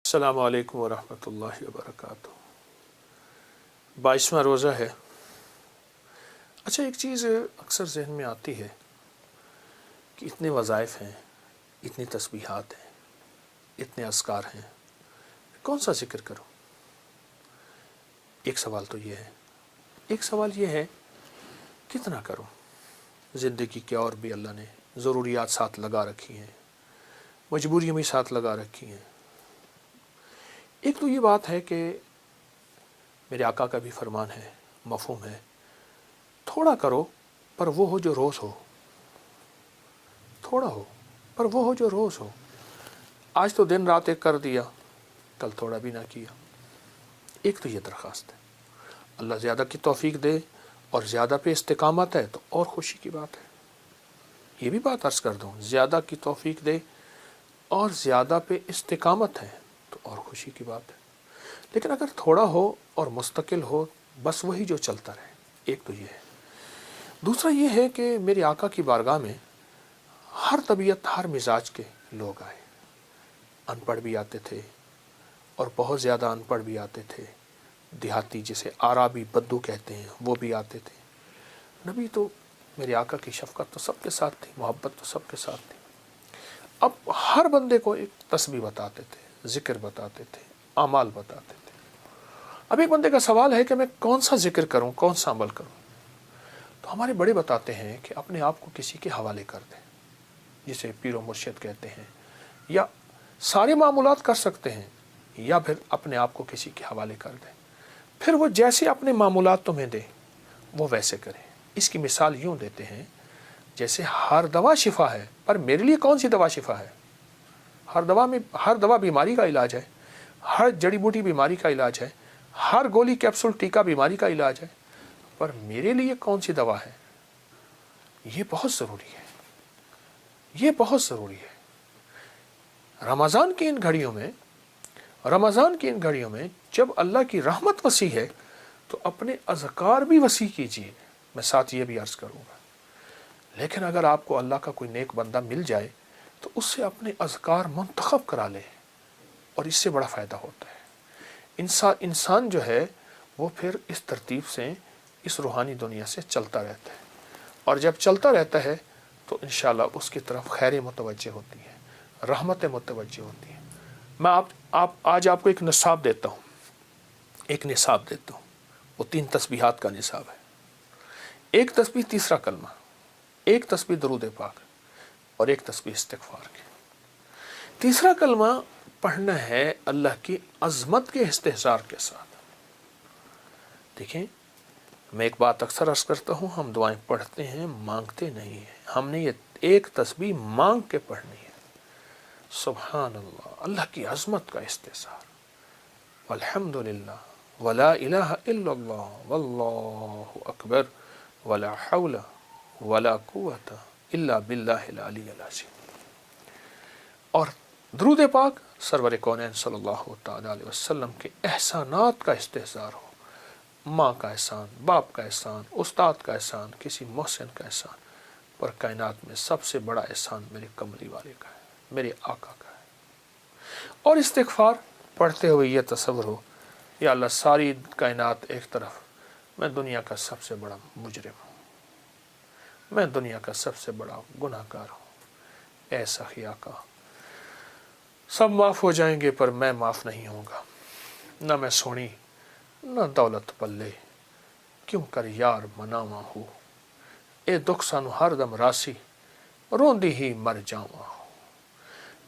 السلام علیکم ورحمۃ اللہ وبرکاتہ۔ 22واں روزہ ہے۔ اچھا، ایک چیز اکثر ذہن میں آتی ہے کہ اتنے وظائف ہیں، اتنی تسبیحات ہیں، اتنے اذکار ہیں، کون سا ذکر کروں؟ ایک سوال تو یہ ہے۔ ایک سوال یہ ہے کتنا کروں؟ زندگی کے اور بھی اللہ نے ضروریات ساتھ لگا رکھی ہیں، مجبوریوں بھی ساتھ لگا رکھی ہیں۔ ایک تو یہ بات ہے کہ میرے آقا کا بھی فرمان ہے، مفہوم ہے، تھوڑا کرو پر وہ ہو جو روز ہو، تھوڑا ہو پر وہ ہو جو روز ہو۔ آج تو دن رات ایک کر دیا، کل تھوڑا بھی نہ کیا۔ ایک تو یہ درخواست ہے، اللہ زیادہ کی توفیق دے اور زیادہ پہ استقامت ہے تو اور خوشی کی بات ہے۔ یہ بھی بات عرض کر دوں، زیادہ کی توفیق دے اور زیادہ پہ استقامت ہے تو اور خوشی کی بات ہے۔ لیکن اگر تھوڑا ہو اور مستقل ہو، بس وہی جو چلتا رہے، ایک تو یہ ہے۔ دوسرا یہ ہے کہ میرے آقا کی بارگاہ میں ہر طبیعت، ہر مزاج کے لوگ آئے۔ ان پڑھ بھی آتے تھے اور بہت زیادہ ان پڑھ بھی آتے تھے، دیہاتی جسے عرابی بدو کہتے ہیں وہ بھی آتے تھے۔ نبی تو میرے آقا کی شفقت تو سب کے ساتھ تھی، محبت تو سب کے ساتھ تھی۔ اب ہر بندے کو ایک تسبیح بتاتے تھے، ذکر بتاتے تھے، اعمال بتاتے تھے۔ اب ایک بندے کا سوال ہے کہ میں کون سا ذکر کروں، کون سا عمل کروں؟ تو ہمارے بڑے بتاتے ہیں کہ اپنے آپ کو کسی کے حوالے کر دیں، جسے پیر و مرشد کہتے ہیں، یا سارے معمولات کر سکتے ہیں، یا پھر اپنے آپ کو کسی کے حوالے کر دیں، پھر وہ جیسے اپنے معمولات تمہیں دے وہ ویسے کریں۔ اس کی مثال یوں دیتے ہیں، جیسے ہر دوا شفا ہے، پر میرے لیے کون سی دوا شفا ہے؟ ہر دوا بیماری کا علاج ہے، ہر جڑی بوٹی بیماری کا علاج ہے، ہر گولی کیپسول ٹیکا بیماری کا علاج ہے، پر میرے لیے کون سی دوا ہے؟ یہ بہت ضروری ہے، یہ بہت ضروری ہے۔ رمضان کی ان گھڑیوں میں جب اللہ کی رحمت وسیع ہے تو اپنے اذکار بھی وسیع کیجیے۔ میں ساتھ یہ بھی عرض کروں گا، لیکن اگر آپ کو اللہ کا کوئی نیک بندہ مل جائے تو اس سے اپنے اذکار منتخب کرا لے، اور اس سے بڑا فائدہ ہوتا ہے۔ انسان جو ہے وہ پھر اس ترتیب سے اس روحانی دنیا سے چلتا رہتا ہے، اور جب چلتا رہتا ہے تو انشاءاللہ اس کی طرف خیر متوجہ ہوتی ہے، رحمتیں متوجہ ہوتی ہیں۔ میں آج آپ کو ایک نصاب دیتا ہوں، وہ 3 تسبیحات کا نصاب ہے۔ ایک تسبیح تیسرا کلمہ، ایک تسبیح درود پاک اور ایک تسبیح استغفار کی۔ تیسرا کلمہ پڑھنا ہے اللہ کی عظمت کے استحضار کے ساتھ۔ دیکھیں، میں ایک بات اکثر عرض کرتا ہوں، ہم دعائیں پڑھتے ہیں، مانگتے نہیں ہیں۔ ہم نے یہ ایک تسبیح مانگ کے پڑھنی ہے۔ سبحان اللہ، اللہ کی عظمت کا استحضار، والحمدللہ، ولا الہ الا اللہ، واللہ اکبر، ولا حول ولا قوت الا باللہ العلی العظیم۔ اور درود پاک سرور کونین صلی اللہ تعالی علیہ وسلم کے احسانات کا استحضار ہو، ماں کا احسان، باپ کا احسان، استاد کا احسان، کسی محسن کا احسان، پر کائنات میں سب سے بڑا احسان میرے کملی والے کا ہے، میرے آقا کا ہے۔ اور استغفار پڑھتے ہوئے یہ تصور ہو، یا اللہ ساری کائنات ایک طرف، میں دنیا کا سب سے بڑا مجرم ہوں، میں دنیا کا سب سے بڑا گناہ گار ہوں، اے سخی آقا، سب معاف ہو جائیں گے پر میں معاف نہیں ہوں گا، نہ میں سونی نہ دولت پلے، کیوں کر یار مناواں ہو، اے دکھ سانو ہر دم راسی، روندی ہی مر جاواں ہو۔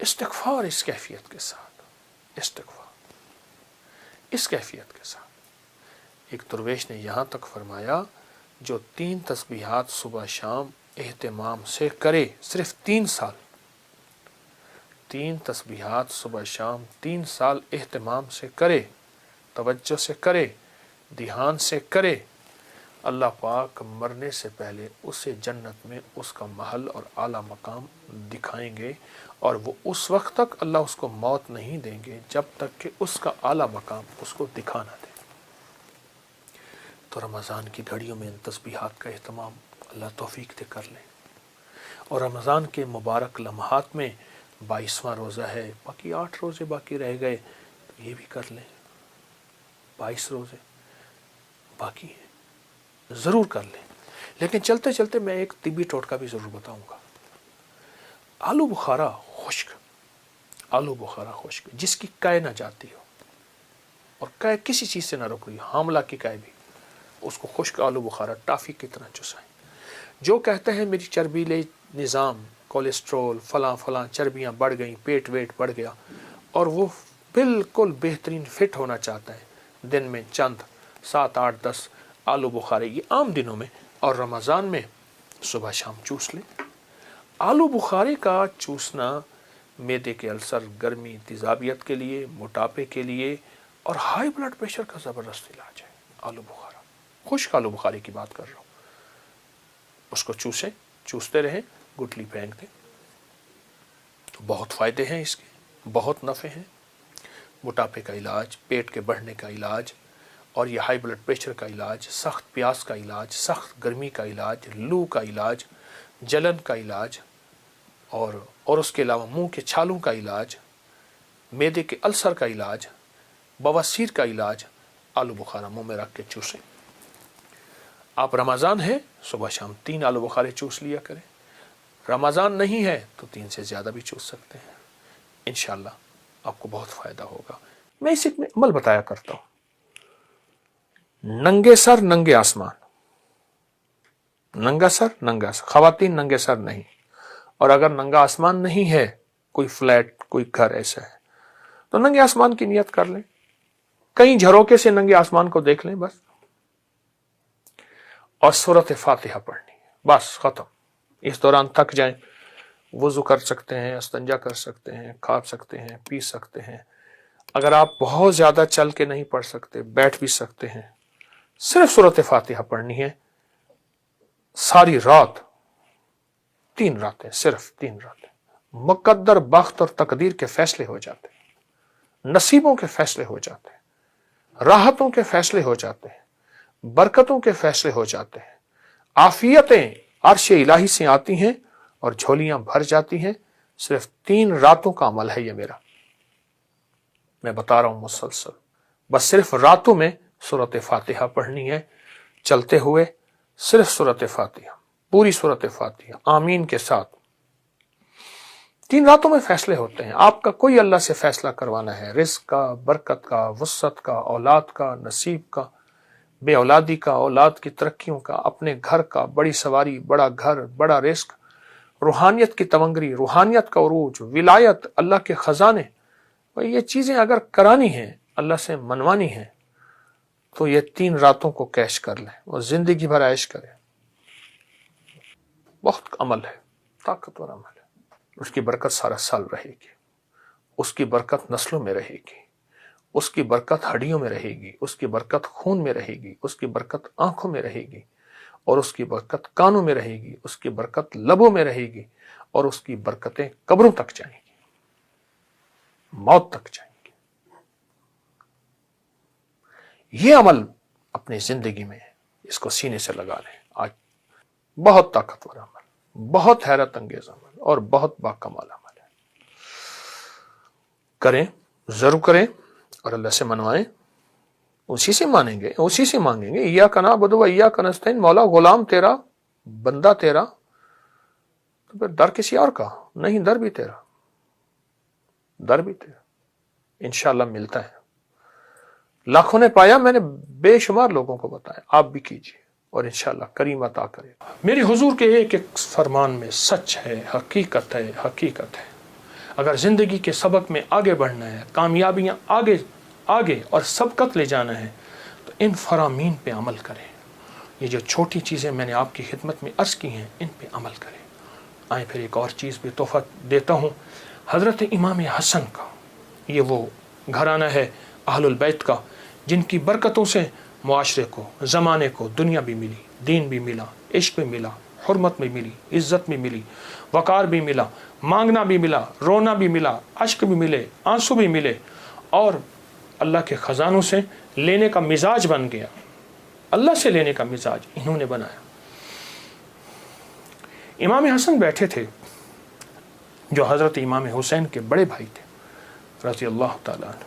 استغفار اس کیفیت کے ساتھ، استغفار اس کیفیت کے ساتھ۔ ایک درویش نے یہاں تک فرمایا، جو 3 تسبیحات صبح شام اہتمام سے کرے، صرف 3 سال، 3 تسبیحات صبح شام 3 سال اہتمام سے کرے، توجہ سے کرے، دھیان سے کرے، اللہ پاک مرنے سے پہلے اسے جنت میں اس کا محل اور اعلیٰ مقام دکھائیں گے، اور وہ اس وقت تک اللہ اس کو موت نہیں دیں گے جب تک کہ اس کا اعلیٰ مقام اس کو دکھا نہ دے۔ تو رمضان کی گھڑیوں میں ان تسبیحات کا اہتمام اللہ توفیق دے کر لیں، اور رمضان کے مبارک لمحات میں 22واں روزہ ہے، باقی 8 روزے باقی رہ گئے، یہ بھی کر لیں، 22 روزے باقی ہیں، ضرور کر لیں۔ لیکن چلتے چلتے میں ایک طبی ٹوٹکا بھی ضرور بتاؤں گا۔ آلو بخارا خشک، آلو بخارا خشک جس کی کائے نہ جاتی ہو اور کائے کسی چیز سے نہ رک رہی، حاملہ کی کائے بھی، اس کو خشک آلو بخارا ٹافی کی طرح چسائیں۔ جو کہتے ہیں میری چربیلے نظام، کولیسٹرول فلاں فلاں چربیاں بڑھ گئیں، پیٹ ویٹ بڑھ گیا، اور وہ بالکل بہترین فٹ ہونا چاہتا ہے، دن میں چند 7 8 10 آلو بخارے، یہ عام دنوں میں، اور رمضان میں صبح شام چوس لیں۔ آلو بخارے کا چوسنا معدے کے السر، گرمی، تیزابیت کے لیے، موٹاپے کے لیے اور ہائی بلڈ پریشر کا زبردست علاج ہے۔ آلو بخارا، خشک آلو بخارے کی بات کر رہا ہوں۔ اس کو چوسیں، چوستے رہیں، گٹلی پھینک دیں۔ بہت فائدے ہیں اس کے، بہت نفع ہیں۔ موٹاپے کا علاج، پیٹ کے بڑھنے کا علاج، اور یہ ہائی بلڈ پریشر کا علاج، سخت پیاس کا علاج، سخت گرمی کا علاج، لو کا علاج، جلن کا علاج، اور اس کے علاوہ منہ کے چھالوں کا علاج، معدے کے السر کا علاج، بواسیر کا علاج، آلو بخارا منہ میں رکھ کے چوسیں۔ آپ رمضان ہے صبح شام 3 آلو بخارے چوس لیا کریں، رمضان نہیں ہے تو 3 سے زیادہ بھی چوس سکتے ہیں، انشاءاللہ آپ کو بہت فائدہ ہوگا۔ میں اس میں عمل بتایا کرتا ہوں، ننگے سر ننگے آسمان، ننگا سر ننگا سر، خواتین ننگے سر نہیں، اور اگر ننگا آسمان نہیں ہے، کوئی فلیٹ کوئی گھر ایسا ہے تو ننگے آسمان کی نیت کر لیں، کئی جھروکے سے ننگے آسمان کو دیکھ لیں بس، اور سورۃ فاتحہ پڑھنی ہے، بس ختم۔ اس دوران تھک جائیں، وضو کر سکتے ہیں، استنجا کر سکتے ہیں، کھا سکتے ہیں، پی سکتے ہیں۔ اگر آپ بہت زیادہ چل کے نہیں پڑھ سکتے، بیٹھ بھی سکتے ہیں، صرف سورۃ فاتحہ پڑھنی ہے ساری رات، 3 راتیں، صرف 3 راتیں۔ مقدر بخت اور تقدیر کے فیصلے ہو جاتے ہیں، نصیبوں کے فیصلے ہو جاتے ہیں، راحتوں کے فیصلے ہو جاتے ہیں، برکتوں کے فیصلے ہو جاتے ہیں، عافیتیں عرش الہی سے آتی ہیں اور جھولیاں بھر جاتی ہیں۔ صرف 3 راتوں کا عمل ہے یہ میرا، میں بتا رہا ہوں مسلسل، بس صرف راتوں میں سورۃ فاتحہ پڑھنی ہے، چلتے ہوئے صرف سورۃ فاتحہ، پوری سورۃ فاتحہ آمین کے ساتھ۔ 3 راتوں میں فیصلے ہوتے ہیں، آپ کا کوئی اللہ سے فیصلہ کروانا ہے، رزق کا، برکت کا، وسعت کا، اولاد کا، نصیب کا، بے اولادی کا، اولاد کی ترقیوں کا، اپنے گھر کا، بڑی سواری، بڑا گھر، بڑا رزق، روحانیت کی تمنگری، روحانیت کا عروج، ولایت، اللہ کے خزانے، یہ چیزیں اگر کرانی ہیں، اللہ سے منوانی ہیں، تو یہ 3 راتوں کو کیش کر لیں اور زندگی بھر عیش کریں۔ بہت عمل ہے، طاقتور عمل ہے، اس کی برکت سارا سال رہے گی، اس کی برکت نسلوں میں رہے گی، اس کی برکت ہڈیوں میں رہے گی، اس کی برکت خون میں رہے گی، اس کی برکت آنکھوں میں رہے گی، اور اس کی برکت کانوں میں رہے گی، اس کی برکت لبوں میں رہے گی، اور اس کی برکتیں قبروں تک جائیں گی، موت تک جائیں گی۔ یہ عمل اپنی زندگی میں اس کو سینے سے لگا لیں۔ آج بہت طاقتور عمل، بہت حیرت انگیز عمل، اور بہت باکمال عمل ہے، کریں، ضرور کریں، اور اللہ سے منوائیں، اسی سے مانیں گے، اسی سے مانگیں گے۔ ایاک نعبد و ایاک نستعین، مولا غلام تیرا، بندہ تیرا، تو پھر در کسی اور کا نہیں، در بھی تیرا، در بھی تیرا، انشاءاللہ ملتا ہے۔ لاکھوں نے پایا، میں نے بے شمار لوگوں کو بتایا، آپ بھی کیجیے اور انشاءاللہ کریم عطا کرے۔ میرے حضور کے ایک ایک فرمان میں سچ ہے، حقیقت ہے، حقیقت ہے۔ اگر زندگی کے سبق میں آگے بڑھنا ہے، کامیابیاں آگے اور سبقت لے جانا ہے، تو ان فرامین پہ عمل کریں۔ یہ جو چھوٹی چیزیں میں نے آپ کی خدمت میں عرض کی ہیں، ان پہ عمل کریں۔ آئیں پھر ایک اور چیز بھی تحفہ دیتا ہوں، حضرت امام حسن کا، یہ وہ گھرانہ ہے اہل البیت کا، جن کی برکتوں سے معاشرے کو، زمانے کو دنیا بھی ملی، دین بھی ملا، عشق بھی ملا، حرمت بھی ملی، عزت بھی ملی، وقار بھی ملا، مانگنا بھی ملا، رونا بھی ملا، اشک بھی ملے، آنسو بھی ملے، اور اللہ کے خزانوں سے لینے کا مزاج بن گیا۔ اللہ سے لینے کا مزاج انہوں نے بنایا۔ امام حسن بیٹھے تھے، جو حضرت امام حسین کے بڑے بھائی تھے رضی اللہ تعالیٰ عنہ۔